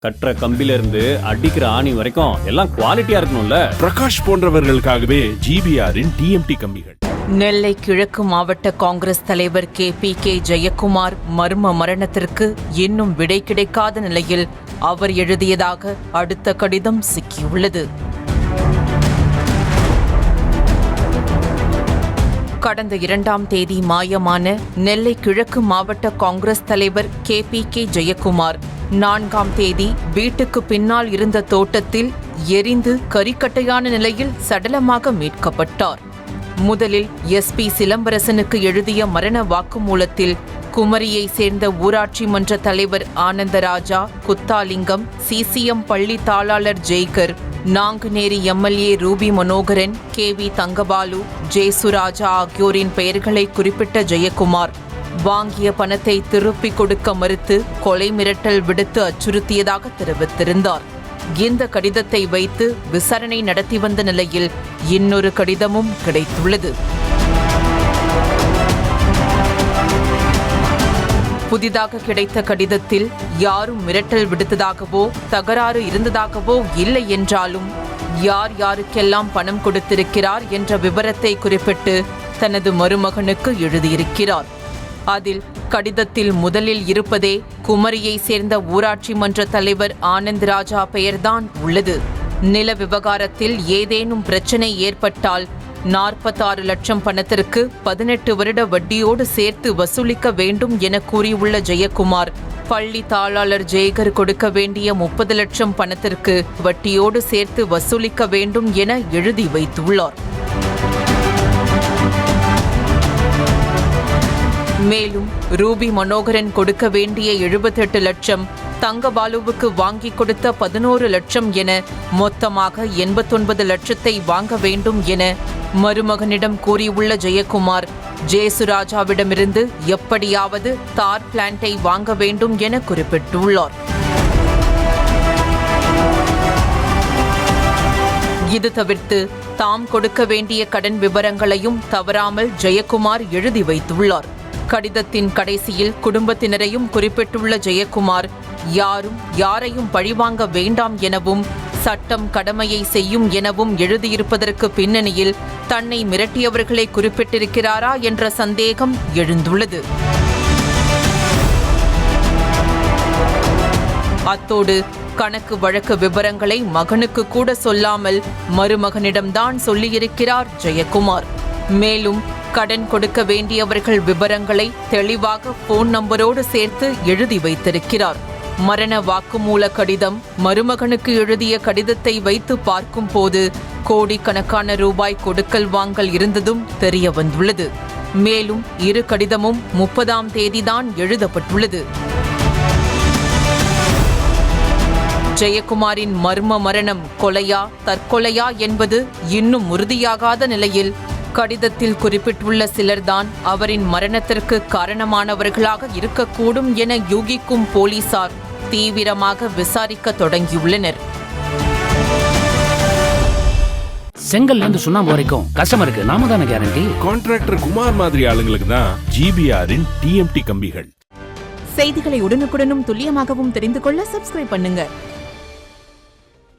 கட்டுற கம்பில இருந்து அடிக்கிற ஆணி வரைக்கும் எல்லாம் குவாலிட்டியா இருக்கணும்ல. பிரகாஷ் போன்றவர்களுக்காகவே ஜிபிஆரின் டிஎம்டி கம்பிகள். நெல்லை கிழக்கு மாவட்ட காங்கிரஸ் தலைவர் KPK ஜெயக்குமார் மர்ம மரணத்திற்கு இன்னும் விடை கிடைக்காத நிலையில் அவர் எழுதியதாக அடுத்த கடிதம் சிக்கியுள்ளது. கடந்த 2ஆம் தேதி மாயமான நெல்லை கிழக்கு மாவட்ட காங்கிரஸ் தலைவர் KPK ஜெயக்குமார் 4ஆம் தேதி வீட்டுக்கு பின்னால் இருந்த தோட்டத்தில் எரிந்து கரிக்கட்டையான நிலையில் சடலமாக மீட்கப்பட்டார். முதலில் SP சிலம்பரசனுக்கு எழுதிய மரண வாக்குமூலத்தில் குமரியை சேர்ந்த ஊராட்சி மன்ற தலைவர் ஆனந்தராஜா, குத்தாலிங்கம், CCM பள்ளி தாளாளர் ஜெய்கர், நாங்குநேரி MLA ரூபி மனோகரன், KV தங்கபாலு, ஜெயசுராஜா ஆகியோரின் பெயர்களை குறிப்பிட்ட ஜெயக்குமார் வாங்கிய பணத்தை திருப்பிக் கொடுக்க மறுத்து கொலை மிரட்டல் விடுத்து அச்சுறுத்தியதாக தெரிவித்திருந்தார். இந்த கடிதத்தை வைத்து விசாரணை நடத்தி வந்த நிலையில் இன்னொரு கடிதமும் கிடைத்துள்ளது. புதிதாக கிடைத்த கடிதத்தில் யாரும் மிரட்டல் விடுத்ததாகவோ தகராறு இருந்ததாகவோ இல்லை என்றாலும் யார் யாருக்கெல்லாம் பணம் கொடுத்திருக்கிறார் என்ற விவரத்தை குறிப்பிட்டு தனது மருமகனுக்கு எழுதியிருக்கிறார். அதில் கடிதத்தில் முதலில் இருப்பதே குமரியை சேர்ந்த ஊராட்சி மன்ற தலைவர் ஆனந்தராஜா பெயர்தான் உள்ளது. நில விவகாரத்தில் ஏதேனும் பிரச்சனை ஏற்பட்டால் 46 லட்சம் பணத்திற்கு 18 வருட வட்டியோடு சேர்த்து வசூலிக்க வேண்டும் என கூறியுள்ள ஜெயக்குமார், பள்ளி தாளாளர் ஜெய்கர் கொடுக்க வேண்டிய 30 லட்சம் பணத்திற்கு வட்டியோடு சேர்த்து வசூலிக்க வேண்டும் என எழுதி வைத்துள்ளார். மேலும் ரூபி மனோகரன் கொடுக்க வேண்டிய 78 லட்சம், தங்கபாலுவுக்கு வாங்கி கொடுத்த 11 லட்சம் என மொத்தமாக 89 லட்சத்தை வாங்க வேண்டும் என மருமகனிடம் கூறியுள்ள ஜெயக்குமார், ஜெயசுராஜாவிடமிருந்து எப்படியாவது தார் பிளான்ட்டை வாங்க வேண்டும் என குறிப்பிட்டுள்ளார். இது தவிர்த்து தாம் கொடுக்க வேண்டிய கடன் விவரங்களையும் தவறாமல் ஜெயக்குமார் எழுதி வைத்துள்ளார். கடிதத்தின் கடைசியில் குடும்பத்தினரையும் குறிப்பிட்டுள்ள ஜெயக்குமார், யாரும் யாரையும் பழிவாங்க வேண்டாம் எனவும் சட்டம் கடமையை செய்யும் எனவும் எழுதியிருப்பதற்கு பின்னணியில் தன்னை மிரட்டியவர்களை குறிப்பிட்டிருக்கிறாரா என்ற சந்தேகம் எழுந்துள்ளது. அத்தோடு கணக்கு வழக்கு விவரங்களை மகனுக்கு கூட சொல்லாமல் மருமகனிடம்தான் சொல்லியிருக்கிறார் ஜெயக்குமார். மேலும் கடன் கொடுக்க வேண்டியவர்கள் விவரங்களை தெளிவாக போன் நம்பரோடு சேர்த்து எழுதி வைத்திருக்கிறார். மரண வாக்குமூல கடிதம் மருமகனுக்கு எழுதிய கடிதத்தை வைத்து பார்க்கும் போது கோடிக்கணக்கான ரூபாய் கொடுக்கல் வாங்கல் இருந்ததும் தெரிய வந்துள்ளது. மேலும் இரு கடிதமும் 30ஆம் தேதிதான் எழுதப்பட்டுள்ளது. ஜெயக்குமாரின் மர்ம மரணம் கொலையா தற்கொலையா என்பது இன்னும் உறுதியாகாத நிலையில் கடிதத்தில் குறிப்பிட்டுள்ள சிலர்தான் அவரின் மரணத்திற்கு காரணமானவர்களாக இருக்கக்கூடும் என யூகிக்கும் போலீசார் தீவிரமாக விசாரிக்க தொடங்கியுள்ளனர். செங்கல்ல இருந்து சுண்ணாம்பு வரைக்கும் கஸ்டமருக்கு நாம தானே கேரண்டி. கான்ட்ராக்டர் குமார் மாதிரி ஆளுங்களுக்கு தான் ஜிபிஆரின் டிஎம்டி கம்பிகள். செய்திகளை உடனுக்குடனும் துல்லியமாகவும் தெரிந்து கொள்ள சப்ஸ்கிரைப் பண்ணுங்க.